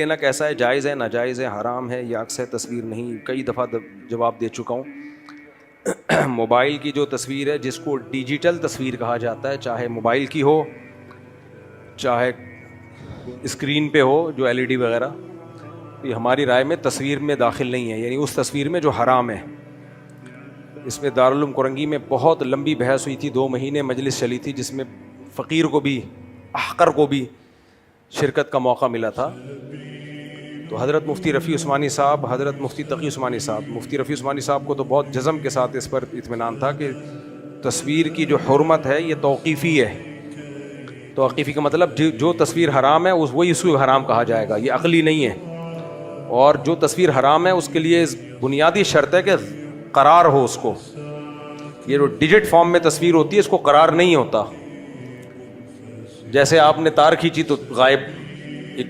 لینا کیسا ہے، جائز ہے، ناجائز ہے، حرام ہے یا عکس ہے، تصویر نہیں، کئی دفعہ جواب دے چکا ہوں۔ موبائل کی جو تصویر ہے جس کو ڈیجیٹل تصویر کہا جاتا ہے، چاہے موبائل کی ہو چاہے اسکرین پہ ہو جو LED وغیرہ، یہ ہماری رائے میں تصویر میں داخل نہیں ہے، یعنی اس تصویر میں جو حرام ہے۔ اس میں دارالعلوم کورنگی میں بہت لمبی بحث ہوئی تھی، 2 مہینے مجلس چلی تھی، جس میں فقیر کو بھی احقر کو بھی شرکت کا موقع ملا تھا۔ تو حضرت مفتی رفیع عثمانی صاحب، حضرت مفتی تقی عثمانی صاحب، مفتی رفیع عثمانی صاحب کو تو بہت جزم کے ساتھ اس پر اطمینان تھا کہ تصویر کی جو حرمت ہے یہ توقیفی ہے۔ توقیفی کا مطلب جو تصویر حرام ہے وہی اس کو حرام کہا جائے گا، یہ عقلی نہیں ہے۔ اور جو تصویر حرام ہے اس کے لیے بنیادی شرط ہے کہ قرار ہو اس کو۔ یہ جو ڈیجٹ فارم میں تصویر ہوتی ہے اس کو قرار نہیں ہوتا۔ جیسے آپ نے تار کھینچی تو غائب، ایک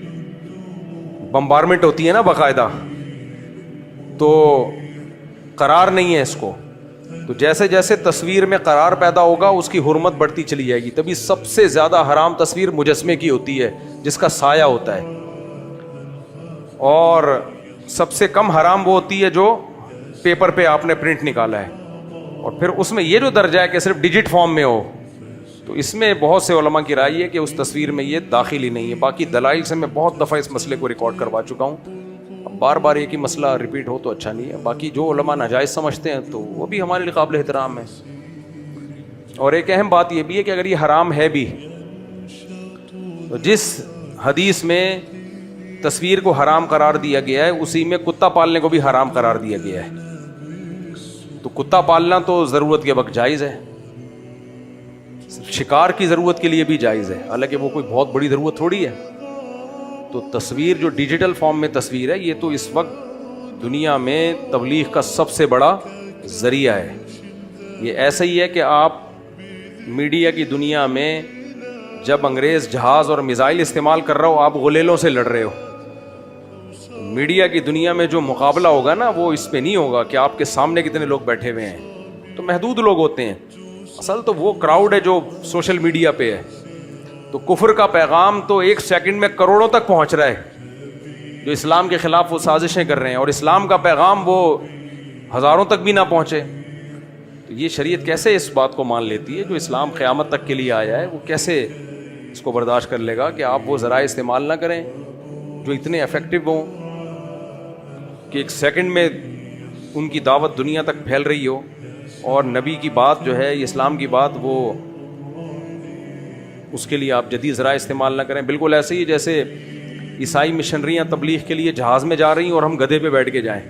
بمبارمنٹ ہوتی ہے نا باقاعدہ، تو قرار نہیں ہے اس کو۔ تو جیسے جیسے تصویر میں قرار پیدا ہوگا اس کی حرمت بڑھتی چلی جائے گی۔ تبھی سب سے زیادہ حرام تصویر مجسمے کی ہوتی ہے جس کا سایہ ہوتا ہے، اور سب سے کم حرام وہ ہوتی ہے جو پیپر پہ آپ نے پرنٹ نکالا ہے۔ اور پھر اس میں یہ جو درجہ ہے کہ صرف ڈیجٹ فارم میں ہو، تو اس میں بہت سے علماء کی رائے ہے کہ اس تصویر میں یہ داخل ہی نہیں ہے۔ باقی دلائل سے میں بہت دفعہ اس مسئلے کو ریکارڈ کروا چکا ہوں، اب بار بار ایک ہی مسئلہ ریپیٹ ہو تو اچھا نہیں ہے۔ باقی جو علماء ناجائز سمجھتے ہیں تو وہ بھی ہمارے لیے قابل احترام ہے۔ اور ایک اہم بات یہ بھی ہے کہ اگر یہ حرام ہے بھی تو جس حدیث میں تصویر کو حرام قرار دیا گیا ہے اسی میں کتا پالنے کو بھی حرام قرار دیا گیا ہے۔ تو کتا پالنا تو ضرورت کے وقت جائز ہے، شکار کی ضرورت کے لیے بھی جائز ہے، حالانکہ وہ کوئی بہت بڑی ضرورت تھوڑی ہے۔ تو تصویر جو ڈیجیٹل فارم میں تصویر ہے یہ تو اس وقت دنیا میں تبلیغ کا سب سے بڑا ذریعہ ہے۔ یہ ایسا ہی ہے کہ آپ میڈیا کی دنیا میں جب انگریز جہاز اور میزائل استعمال کر رہا ہو آپ غلیلوں سے لڑ رہے ہو۔ میڈیا کی دنیا میں جو مقابلہ ہوگا نا وہ اس پہ نہیں ہوگا کہ آپ کے سامنے کتنے لوگ بیٹھے ہوئے ہیں، تو محدود لوگ ہوتے ہیں، اصل تو وہ کراؤڈ ہے جو سوشل میڈیا پہ ہے۔ تو کفر کا پیغام تو 1 سیکنڈ میں کروڑوں تک پہنچ رہا ہے، جو اسلام کے خلاف وہ سازشیں کر رہے ہیں، اور اسلام کا پیغام وہ ہزاروں تک بھی نہ پہنچے۔ تو یہ شریعت کیسے اس بات کو مان لیتی ہے؟ جو اسلام قیامت تک کے لیے آیا ہے وہ کیسے اس کو برداشت کر لے گا کہ آپ وہ ذرائع استعمال نہ کریں جو اتنے افیکٹو ہوں کہ 1 سیکنڈ میں ان کی دعوت دنیا تک پھیل رہی ہو، اور نبی کی بات جو ہے اسلام کی بات وہ اس کے لیے آپ جدید ذرائع استعمال نہ کریں۔ بالکل ایسے ہی جیسے عیسائی مشنریاں تبلیغ کے لیے جہاز میں جا رہی ہیں اور ہم گدھے پہ بیٹھ کے جائیں۔